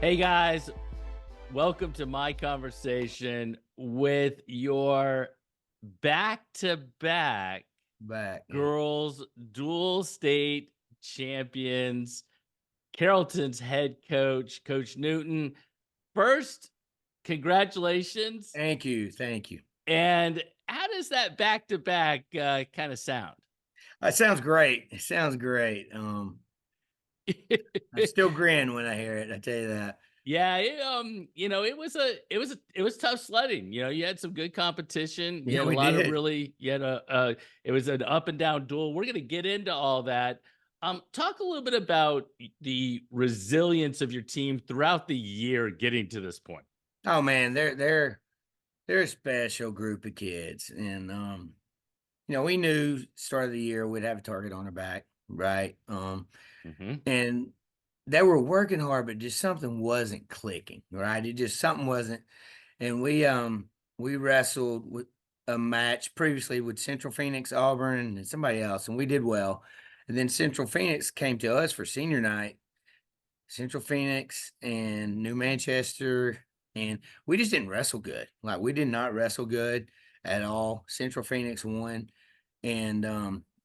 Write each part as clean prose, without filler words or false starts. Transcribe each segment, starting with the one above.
Hey guys, welcome to my conversation with your back-to-back Back, yeah. girls dual state champions, Carrollton's head coach, Coach Newton. First, congratulations. Thank you. And how does that back-to-back kind of sound? That sounds great. It sounds great. I still grin when I hear it, I tell you that. Yeah, it was tough sledding. You had some good competition. You Yeah, had a we lot of did. really you had it was an up and down duel. We're gonna get into all that. Talk a little bit about the resilience of your team throughout the year getting to this point. Oh man, they're a special group of kids. And we knew start of the year we'd have a target on our back, right? Hmm. And they were working hard, but just something wasn't clicking, right? It just something wasn't. And we wrestled with a match previously with Central Phoenix, Auburn, and somebody else, and we did well. And then Central Phoenix came to us for senior night, Central Phoenix and New Manchester, and we just didn't wrestle good. Like we did not wrestle good at all. Central Phoenix won, and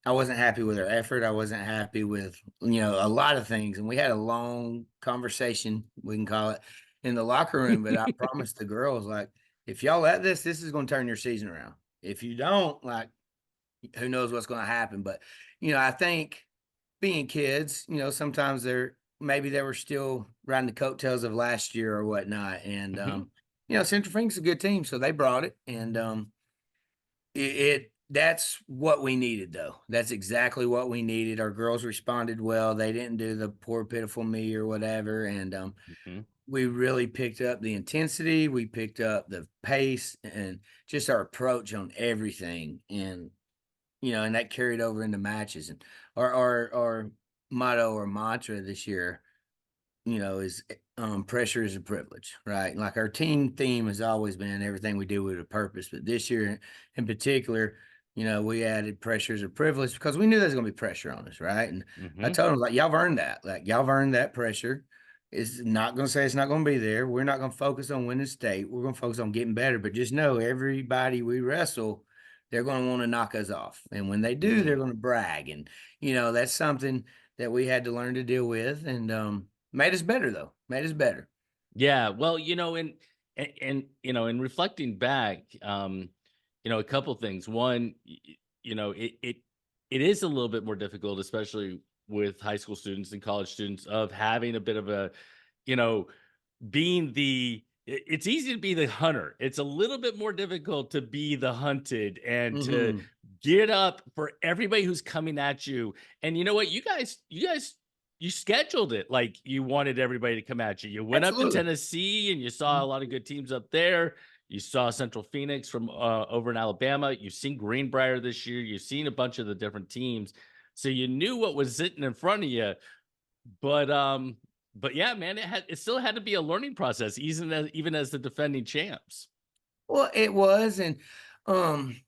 I wasn't happy with our effort. I wasn't happy with a lot of things, and we had a long conversation, we can call it, in the locker room. But I promised the girls, like, if y'all let this is going to turn your season around. If you don't, like, who knows what's going to happen? But I think being kids, sometimes maybe they were still riding the coattails of last year or whatnot, and Hmm. Central Phoenix is a good team, so they brought it, and that's what we needed, though. That's exactly what we needed. Our girls responded well. They didn't do the poor, pitiful me or whatever. And Hmm. we really picked up the intensity. We picked up the pace and just our approach on everything. And that carried over into matches. And our motto or mantra this year, is pressure is a privilege, right? Like our team theme has always been everything we do with a purpose. But this year in particular, we added pressure is a privilege because we knew there's going to be pressure on us, right? And I Hmm. told them, like, y'all have earned that. Like, y'all have earned that pressure. It's not going to say it's not going to be there. We're not going to focus on winning state. We're going to focus on getting better. But just know everybody we wrestle, they're going to want to knock us off. And when they do, they're Mm. going to brag. And, that's something that we had to learn to deal with. And, made us better though. Made us better. Yeah, well, in reflecting back, a couple things. One, it is a little bit more difficult, especially with high school students and college students, of having a bit of a, you know, being it's easy to be the hunter. It's a little bit more difficult to be the hunted and to Mhm. get up for everybody who's coming at you. And you know what? You guys you scheduled it like you wanted everybody to come at you. You went up to Absolutely. Tennessee and you saw a Mhm. lot of good teams up there. You saw Central Phoenix from over in Alabama. You've seen Greenbrier this year. You've seen a bunch of the different teams. So you knew what was sitting in front of you. But but yeah, man, it still had to be a learning process, even as the defending champs. Well, it was, and um,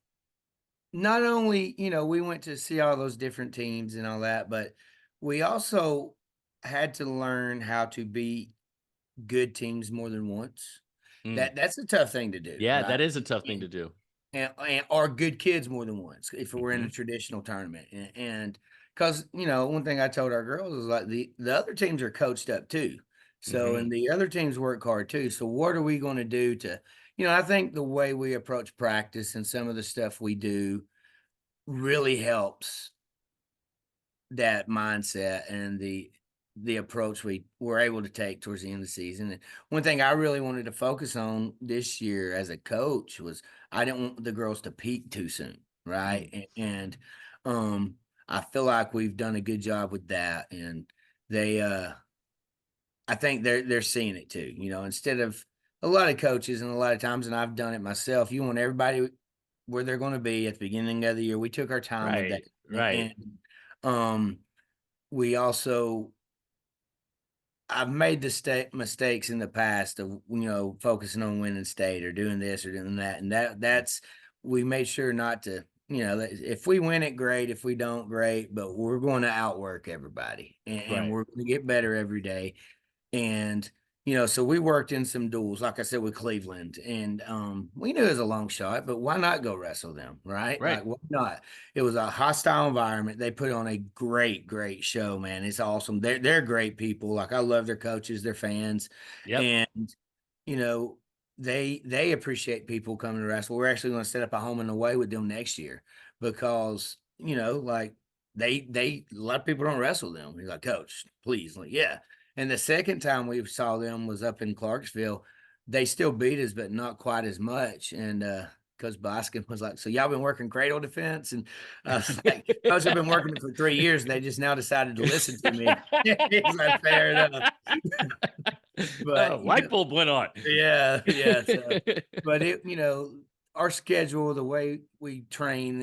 not only we went to see all those different teams and all that, but we also had to learn how to beat good teams more than once. Mm. That's a tough thing to do, Yeah, right? that is a tough thing to do. And or good kids more than once if we're in a Mhm, traditional tournament. And because one thing I told our girls is like the other teams are coached up too. So and mhm. the other teams work hard too. So what are we going to do to, I think the way we approach practice and some of the stuff we do really helps that mindset and the approach we were able to take towards the end of the season. And one thing I really wanted to focus on this year as a coach was I didn't want the girls to peak too soon, right? Mm. And I feel like we've done a good job with that, and they I think they're seeing it too. Instead of a lot of coaches and a lot of times, and I've done it myself, you want everybody where they're going to be at the beginning of the year. We took our time with that, Right, right. and um we also I've made the mistakes in the past of focusing on winning state or doing this or doing that, and that's we made sure not to. If we win it, great. If we don't, great. But we're going to outwork everybody, and Right. we're going to get better every day. And So we worked in some duels, like I said, with Cleveland, and we knew it was a long shot, but why not go wrestle them, right? Right. Like, why not? It was a hostile environment. They put on a great, great show, man. It's awesome. They're great people. Like, I love their coaches, their fans, Yep. and you know they appreciate people coming to wrestle. We're actually going to set up a home and away with them next year because like they a lot of people don't wrestle them. He's like, Coach, please, like, yeah. And the second time we saw them was up in Clarksville. They still beat us, but not quite as much. And Coach Boskin was like, "So y'all been working cradle defense?" And I was like, "Coach, I've been working it for 3 years, and they just now decided to listen to me." He's like, "Fair enough." Oh, But light bulb went on. yeah, yeah. So, but our schedule, the way we train,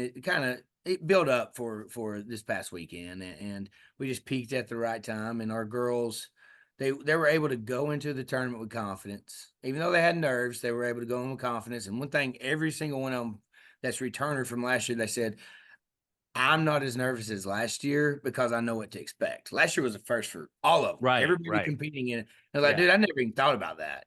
it built up for this past weekend, and we just peaked at the right time. And our girls, they were able to go into the tournament with confidence, even though they had nerves. They were able to go in with confidence. And one thing, every single one of them that's returner from last year, they said, I'm not as nervous as last year because I know what to expect. Last year was the first for all of them, Right, everybody right. competing in it. They're like, Yeah. dude, I never even thought about that.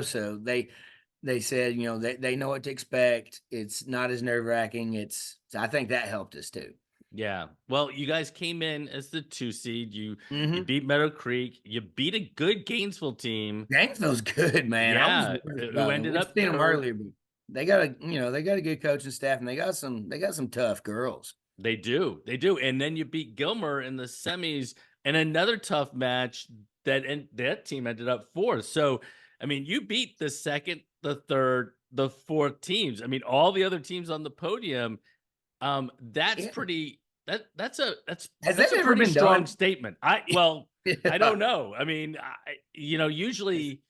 So they said, they know what to expect. It's not as nerve-wracking. I think that helped us too. Yeah. Well, you guys came in as the 2 seed. You Mm-hmm. beat Meadow Creek. You beat a good Gainesville team. Gainesville's good, man. I was Yeah, worried who about them. ended We've up seen them third. earlier, but they got a good coaching staff, and they got some tough girls. They do. They do. And then you beat Gilmer in the semis and another tough match that team ended up fourth. So, I mean, you beat the second, the third, the fourth teams. I mean, all the other teams on the podium. That's Yeah. pretty that's a Has that's that a ever pretty been strong done? statement. I Yeah. don't know. I mean, It's usually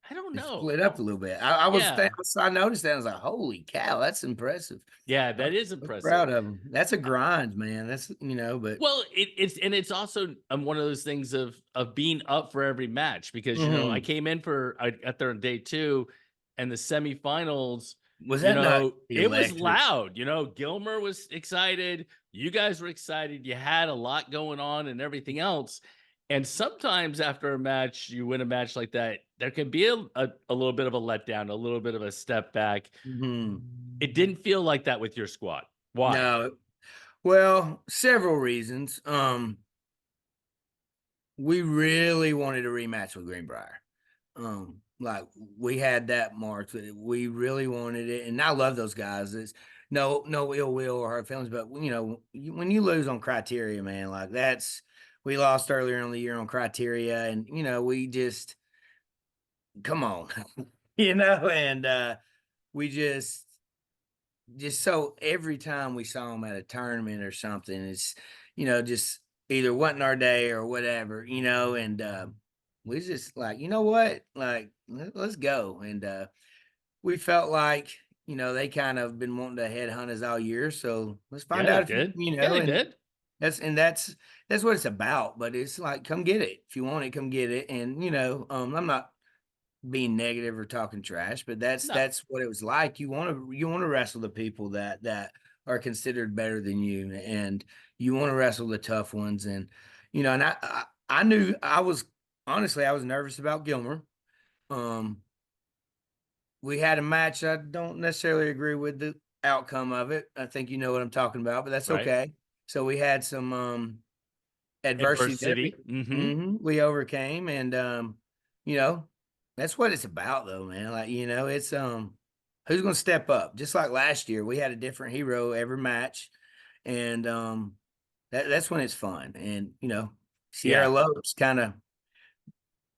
I don't It's know. split up a little bit. Yeah. I noticed that. I was like, "Holy cow, that's impressive." Yeah, I that is was impressive. proud of them. That's a grind, man. But Well, it's also one of those things of being up for every match because I mhm. came in for I got there on day 2 and the semifinals, Was that not it was electric? loud. Gilmer was excited, you guys were excited, you had a lot going on and everything else. And sometimes after a match, you win a match like that, there can be a little bit of a letdown, a little bit of a step back. Mhm. It didn't feel like that with your squad. Why? No. Well, several reasons. We really wanted a rematch with Greenbrier. Like we had that marked. We really wanted it, and I love those guys. It's no ill will or hard feelings, but when you lose on criteria, man, like we lost earlier in the year on criteria, and we just come on, and we just so every time we saw them at a tournament or something, it's just either wasn't our day or whatever, and we just like, you know what, like let's go, and we felt like they kind of been wanting to headhunt us all year, so let's Yeah, find they out if did. Yeah, they and did. that's what it's about. But it's like, come get it if you want it, come get it, and I'm not being negative or talking trash, but that's No. that's what it was like. You want to wrestle the people that are considered better than you, and you want to wrestle the tough ones. And and I knew I was nervous about Gilmer. Um, we had a match. I don't necessarily agree with the outcome of it. I think you know what I'm talking about, but that's Right? okay. So we had some adversity there. Adversity. Mhm. We overcame, and you know, that's what it's about, though, man. Like it's who's going to step up? Just like last year, we had a different hero every match, and that's when it's fun. And Sierra Yeah. Lopes kind of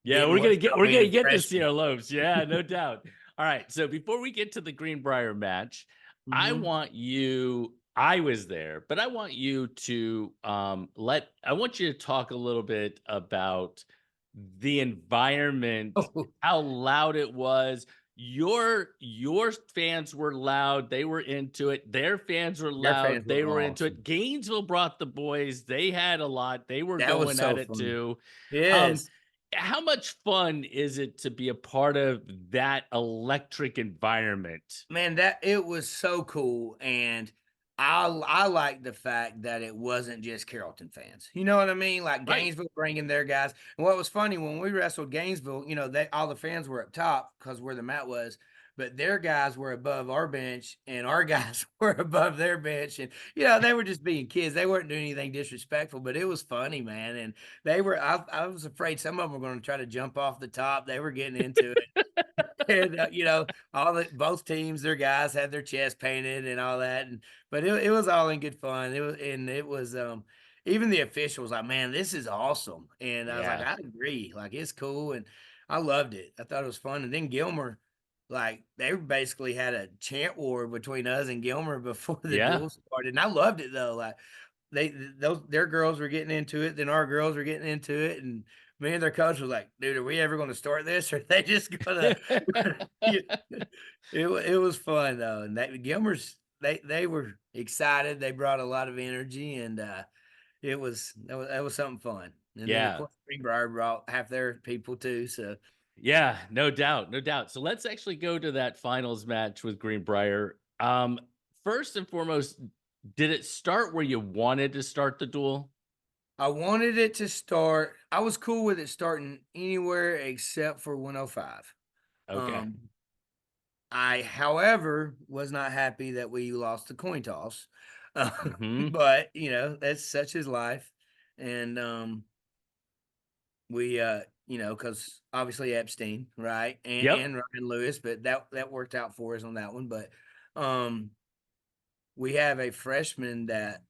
Yeah, didn't work out we're gonna being get to freshman. Sierra Lopes. Yeah, no doubt. All right, so before we get to the Greenbrier match, Hmm. I was there, but I want you to I want you to talk a little bit about the environment, Oh, how loud it was. Your fans were loud, they were into it. Their fans were their fans loud, were they were into awesome. it. Gainesville brought the boys, they had a lot, they were That was going at so it fun. too. Um, Yes. how much fun is it to be a part of that electric environment? Man, that it was so cool. And I like the fact that it wasn't just Carrollton fans. You know what I mean? Like Right. Gainesville bringing their guys. And what was funny when we wrestled Gainesville, they all the fans were up top because where the mat was, but their guys were above our bench and our guys were above their bench. And they were just being kids. They weren't doing anything disrespectful, but it was funny, man. And they were. I was afraid some of them were going to try to jump off the top. They were getting into it. And both teams, their guys had their chest painted and all that, but it was all in good fun. It was even the officials like, man, this is awesome, and I was like, Yeah. I agree, like it's cool, and I loved it. I thought it was fun, and then Gilmer, like they basically had a chant war between us and Gilmer before the Yeah. duel started, and I loved it though. Like their girls were getting into it, then our girls were getting into it, and me and their coach was like, "Dude, are we ever going to start this, or are they just gonna?" It was fun though, and that Gilmers they were excited. They brought a lot of energy, and that was something fun. And then of Yeah. course Greenbrier brought half their people too. So Yeah, no doubt, no doubt. So let's actually go to that finals match with Greenbrier. First and foremost, did it start where you wanted to start the duel? I wanted it to start. I was cool with it starting anywhere except for 105. Okay. Um, I, however, was not happy that we lost the coin toss. Uh, Mhm. but, that's such is life. And we because obviously Epstein, right? And Yep. and Ryan Lewis, but that worked out for us on that one. But um we have a freshman that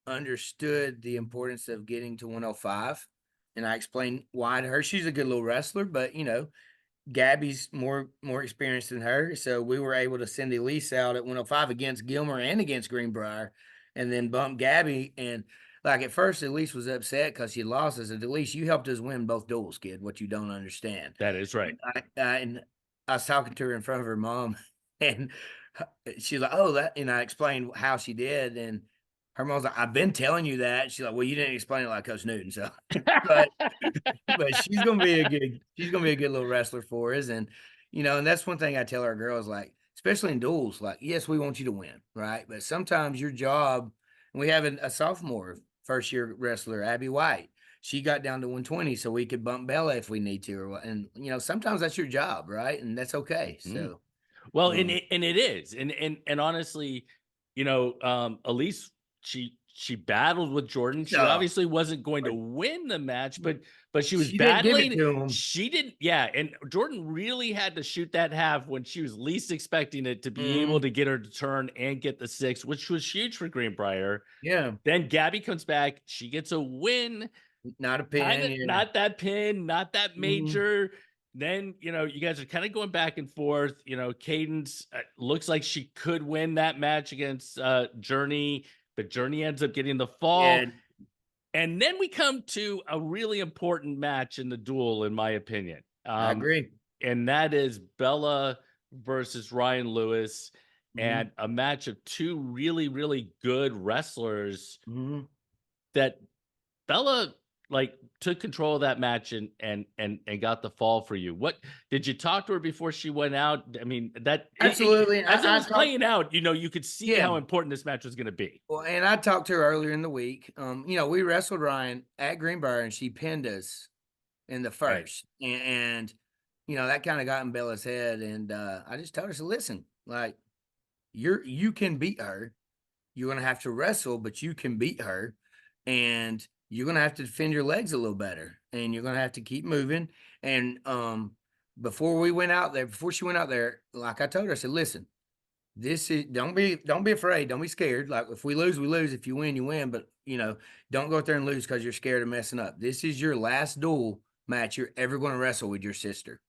understood the importance of getting to 105. And I explained why to her. She's a good little wrestler, but Gabby's more experienced than her, so we were able to send Elise out at 105 against Gilmer and against Greenbrier, and then bump Gabby. And like at first, Elise was upset because she lost. I said, Elise, you helped us win both duels, kid. What you don't understand. That is right. And I was talking to her in front of her mom, and she's like, "Oh, that." And I explained how she did, and her mom's like, "I've been telling you that." She's like, "Well, you didn't explain it like Coach Newton, so." but but she's gonna be a good little wrestler for us, and that's one thing I tell our girls, like especially in duels, like yes, we want you to win, right? But sometimes your job, and we have a sophomore first year wrestler, Abby White. She got down to 120, so we could bump Bella if we need to, or what. And sometimes that's your job, right? And that's okay. Mhm. So, Well, and um, it is, and honestly, Elise, she battled with Jordan. She no, obviously wasn't going to but win the match, but she was she didn't give it battling. to him. She didn't, yeah. And Jordan really had to shoot that half when she was least expecting it to be able Mhm. to get her to turn and get the six, which was huge for Greenbrier. Yeah, Then Gabby comes back. She gets a win. not a Kind pin. of Yeah. not that pin, not that Mhm. major. Then, you guys are kind of going back and forth. Cadence looks like she could win that match against Journey, but Journey ends up getting the Yeah, fall. And then we come to a really important match in the duel, in my opinion. I agree. And that is Bella versus Ryan Lewis, Mhm. and a match of two really, really good wrestlers Mhm. that Bella, like, took control of that match and got the fall for you. What did you talk to her before she went out? I mean, that Absolutely. as it I was talked. playing out, you could see Yeah. how important this match was gonna be. Well, and I talked to her earlier in the week. We wrestled Ryan at Greenbrier, and she pinned us in the Right. first, and that kind of got in Bella's head. And I just told her, "So listen, like you can beat her. You're gonna have to wrestle, but you can beat her, and you're gonna have to defend your legs a little better, and you're gonna have to keep moving." And before she went out there, like I told her, I said, "Listen, this is don't be afraid, don't be scared. Like if we lose, we lose. If you win, you win. But don't go out there and lose because you're scared of messing up. This is your last duel match you're ever going to wrestle with your sister.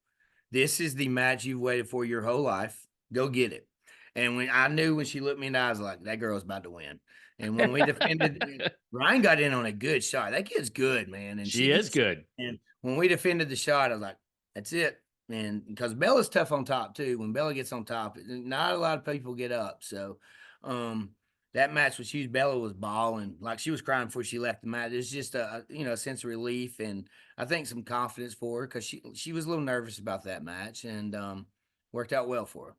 This is the match you've waited for your whole life. Go get it." And when she looked me in the eyes, like that girl's about to win. And when we defended, Ryan got in on a good shot. That kid's good, man. And she She is gets, good. and when we defended the shot, I was like, that's it. And because Bella's tough on top too. When Bella gets on top, not a lot of people get up. So, um, that match was huge. Bella was bawling, like she was crying before she left the match. It's just a sense of relief, and I think some confidence for her because she was a little nervous about that match, and worked out well for her.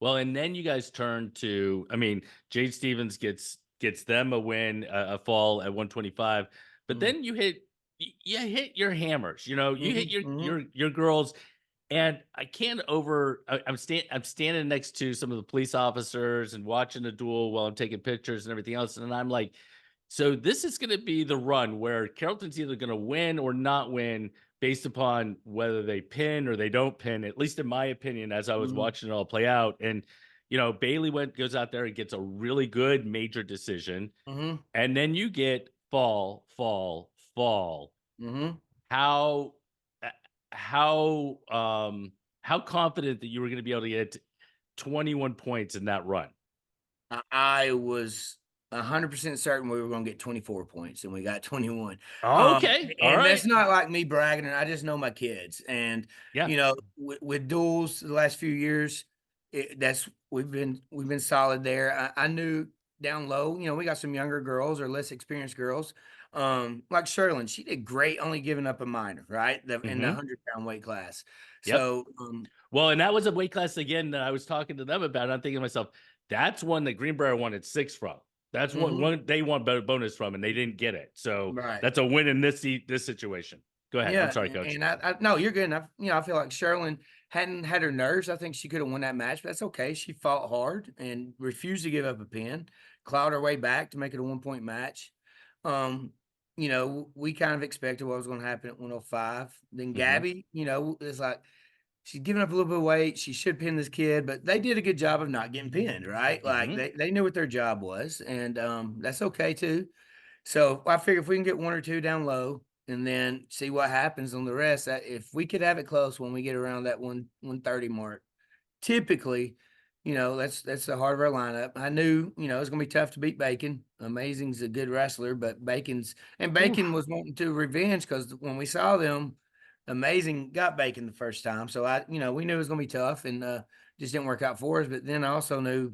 Well, and then you guys turn to, I mean, Jade Stevens gets them a win, a fall at 125, but Mm, then you hit your hammers, you know, you hit mhm, mhm, your girls, and I can't over. I'm standing next to some of the police officers and watching the duel while I'm taking pictures and everything else, and I'm like, so this is going to be the run where Carrollton's either going to win or not win based upon whether they pin or they don't pin, at least in my opinion, as I was mhm, watching it all play out. And, you know, Bailey goes out there and gets a really good major decision. mhm, And then you get fall, fall, fall. mhm. How, uh, how, how confident that you were going to be able to get 21 points in that run? I was 100% certain we were gonna get 24 points, and we got 21. Oh, okay. All And right. that's not like me bragging, and I just know my kids. And, Yeah. you know, with duels the last few years, that's we've been solid there. I knew down low, you know, we got some younger girls or less experienced girls, like Sherlin. She did great, only giving up a minor, right? In the Hmm. 100-pound weight class. Yep. So, Well, and that was a weight class again that I was talking to them about. I'm thinking to myself, that's one that Greenbrier wanted 6 from. That's mhm, one they want better bonus from, and they didn't get it. So right. that's a win in this situation. Go ahead. I'm Yeah, sorry, coach. and I no, you're good enough. You know, I feel like Sherlin hadn't had her nerves. I think she could have won that match, but that's okay. She fought hard and refused to give up a pin, clawed her way back to make it a 1-point match. Um, you know, we kind of expected what was going to happen at 105. Then Hmm. Gabby, you know, is like she's giving up a little bit of weight. She should pin this kid, but they did a good job of not getting pinned, right? Like Hmm. they knew what their job was, and that's okay too. So I figure if we can get 1 or 2 down low and then see what happens on the rest, that if we could have it close when we get around that 130 mark, typically, you know, that's the heart of our lineup. I knew, you know, it's gonna be tough to beat Bacon. Amazing's a good wrestler, but Bacon was wanting to revenge because when we saw them, Amazing got Bacon the first time. So you know, we knew it was gonna be tough and just didn't work out for us. But then I also knew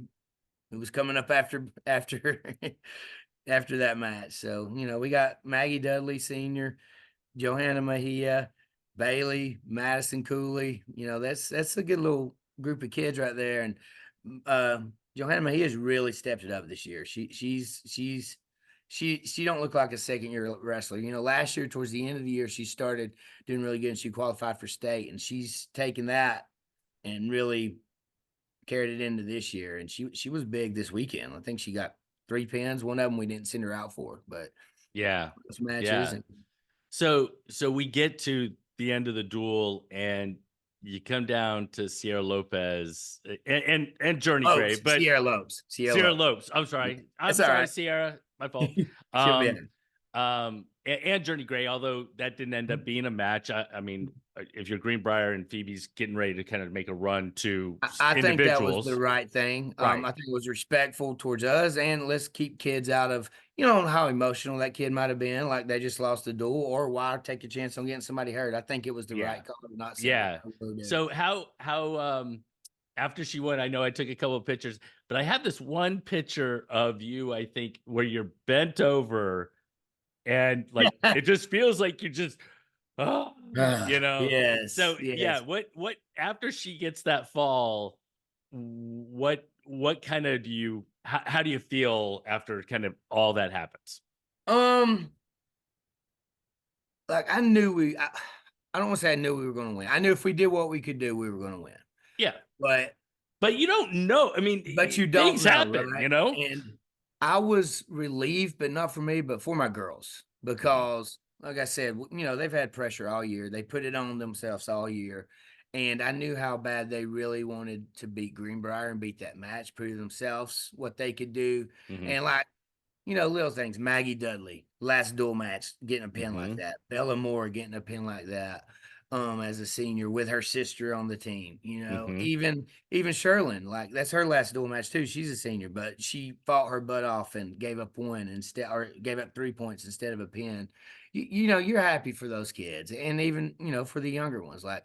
it was coming up after after that match. So, you know, we got Maggie Dudley Sr., Johanna Mejia, Bailey, Madison Cooley. You know, that's a good little group of kids right there. And Johanna Mejia's really stepped it up this year. She don't look like a second year wrestler. You know, last year towards the end of the year, she started doing really good and she qualified for state. And she's taken that and really carried it into this year. And she was big this weekend. I think she got 3 pins. One of them we didn't send her out for, but Yeah. those matches Yeah. and So we get to the end of the duel, and you come down to Sierra Lopez and Journey Gray, Lopes, but Sierra Lopes, Sierra Sierra Lopes. Lopes. That's I'm all sorry, right. Sierra. My fault. She'll be Um, and Journey Gray, although that didn't end up being a match. I mean, if you're Greenbrier and Phoebe's getting ready to kind of make a run to I think that was the individuals, right thing. right? I think it was respectful towards us, and let's keep kids out of you know how emotional that kid might have been, like they just lost the duel, or why take a chance on getting somebody hurt. I think it was the Yeah, right call to not send her. yeah. I really do. So how after she won, I know I took a couple of pictures, but I have this one picture of you, I think, where you're bent over and like it just feels like you're just oh, Ah, you know. yes, So yeah, yes. what after she gets that fall, what kind of how do you feel after kind of all that happens? Um, like I don't want to say I knew we were going to win. I knew if we did what we could do, we were going to win. Yeah, But but you don't know. I mean, you don't things know, happen, right? you know. And I was relieved, but not for me, but for my girls, Mhm. because like I said, you know, they've had pressure all year. They put it on themselves all year. And I knew how bad they really wanted to beat Greenbrier and beat that match, prove themselves what they could do. Mhm. And like, you know, little things. Maggie Dudley, last dual match, getting a pin like Mhm. that. Bella Moore getting a pin like that. As a senior with her sister on the team, you know, Mhm. even Sherlin, like that's her last dual match too. She's a senior, but she fought her butt off and gave up one instead, or gave up 3 points instead of a pin. You know, you're happy for those kids, and even you know for the younger ones. Like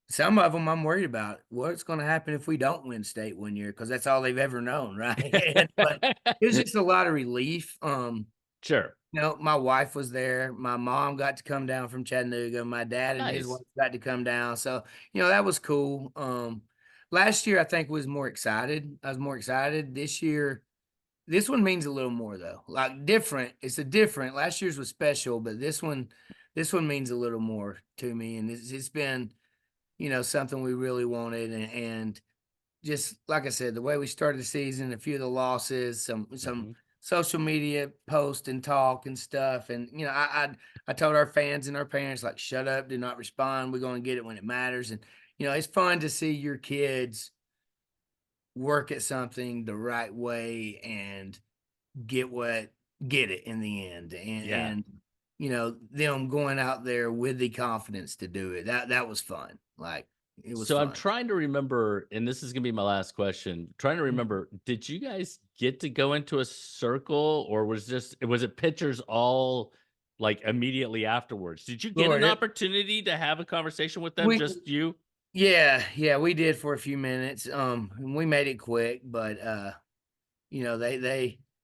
some of them, I'm worried about what's going to happen if we don't win state 1 year because that's all they've ever known, right? But it was just a lot of relief. Sure. You know, my wife was there. My mom got to come down from Chattanooga. My dad and his wife Nice. got to come down. So, you know, that was cool. last year I think was more excited. I was more excited. This year, this one means a little more though. Like different. It's a different. Last year's was special, but this one means a little more to me. And it's been, something we really wanted. And just like I said, the way we started the season, a few of the losses, some Mhm. social media post and talk and stuff. And I told our fans and our parents, like, shut up, do not respond. We're going to get it when it matters. And it's fun to see your kids work at something the right way and get what get it in the end. And Yeah. them going out there with the confidence to do it. That was fun. Like, it was So I'm fun. trying to remember, and this is gonna be my last question. Trying to remember, did you guys get to go into a circle, or was it pictures all like immediately afterwards? Did you get Lord, an opportunity to have a conversation with them, we just you? yeah, we did for a few minutes. And we made it quick, but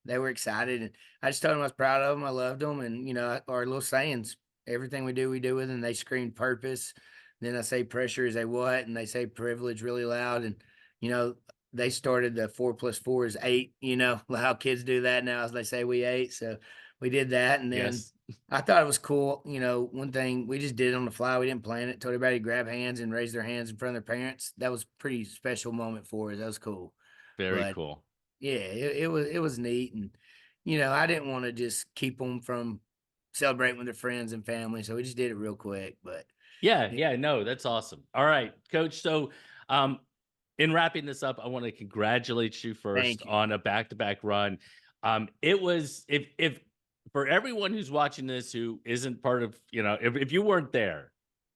they were excited, and I just told them I was proud of them. I loved them, and our little sayings, everything we do with them. They screamed purpose. Then I say pressure is a what, and they say privilege really loud, and you know they started the 4+4 is 8. How kids do that now, as they say we 8. So we did that, and then Yes, I thought it was cool. One thing we just did it on the fly. We didn't plan it. Told everybody to grab hands and raise their hands in front of their parents. That was a pretty special moment for us. That was cool. very But cool. yeah, it was neat. And I didn't want to just keep them from celebrating with their friends and family, so we just did it real quick. But Yeah, yeah, yeah, no, that's awesome. All right, coach. So, um, in wrapping this up, I want to congratulate you first thank you. on a back-to-back run. It was if for everyone who's watching this who isn't part of, if you weren't there,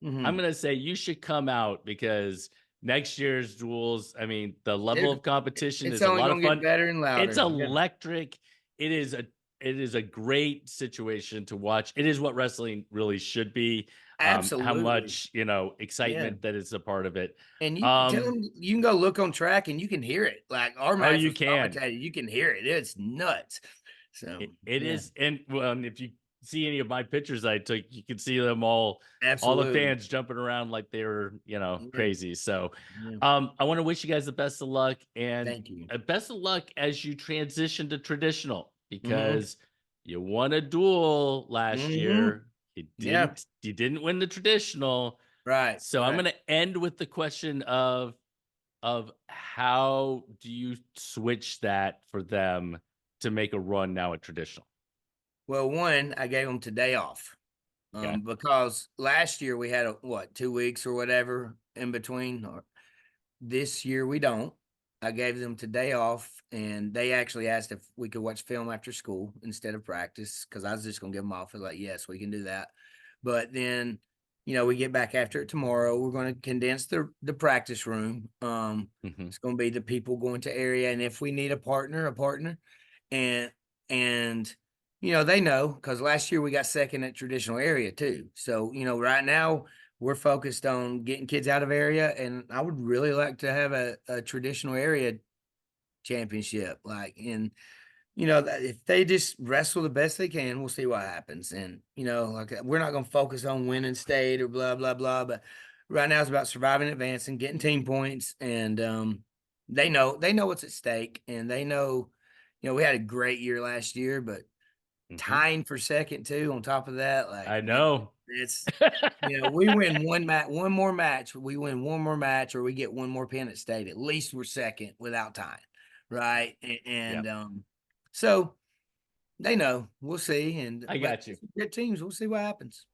I'm Hmm. gonna say you should come out because next year's duels, I mean, the level It, of competition it's is a only lot of gonna get fun. better and It's louder. Yeah, electric. It is a it is a great situation to watch. It is what wrestling really should be. How absolutely. much, Yeah. excitement that is a part of it. And you can tell Um, them, you can go look on track and you can hear it. Like, our oh, match you was can. commentated, you can hear it. It's nuts. So It yeah, is, and well, and if you see any of my pictures I took, you can see them all the absolutely. fans jumping around like they were, Yeah, crazy. So, yeah. I want to wish you guys the best of luck, and Thank you. best of luck as you transition to traditional, Hmm. because you won a duel last Hmm. year. Yeah. You didn't win the traditional. Right. So I'm Right. going to end with the question of how do you switch that for them to make a run now at traditional? Well, one, I gave them today off. Okay. Because last year we had 2 weeks or whatever in between. Or this year we don't. I gave them today off, and they actually asked if we could watch film after school instead of practice, because I was just gonna give them off. I was like, yes, we can do that. But then, we get back after it tomorrow. We're going to condense the practice room. Mhm. It's going to be the people going to area, and if we need a partner, and and they know, because last year we got second at traditional area too. So right now we're focused on getting kids out of area, and I would really like to have a traditional area championship. Like, and that if they just wrestle the best they can, we'll see what happens. And like, we're not going to focus on winning state or blah blah blah. But right now it's about surviving, advancing, getting team points, and they know what's at stake, and they know. We had a great year last year, but Mhm. tying for second too. On top of that, like, I man, know. it's we win one more match. We win one more match, or we get one more pin at state. At least we're second without tying, right? And Yep. so they know. We'll see. And I but got you. good teams. We'll see what happens.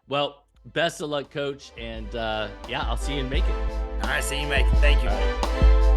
Well, best of luck, coach, and, yeah, I'll see you in Macon. All right, see you, make it. Thank you. Alright.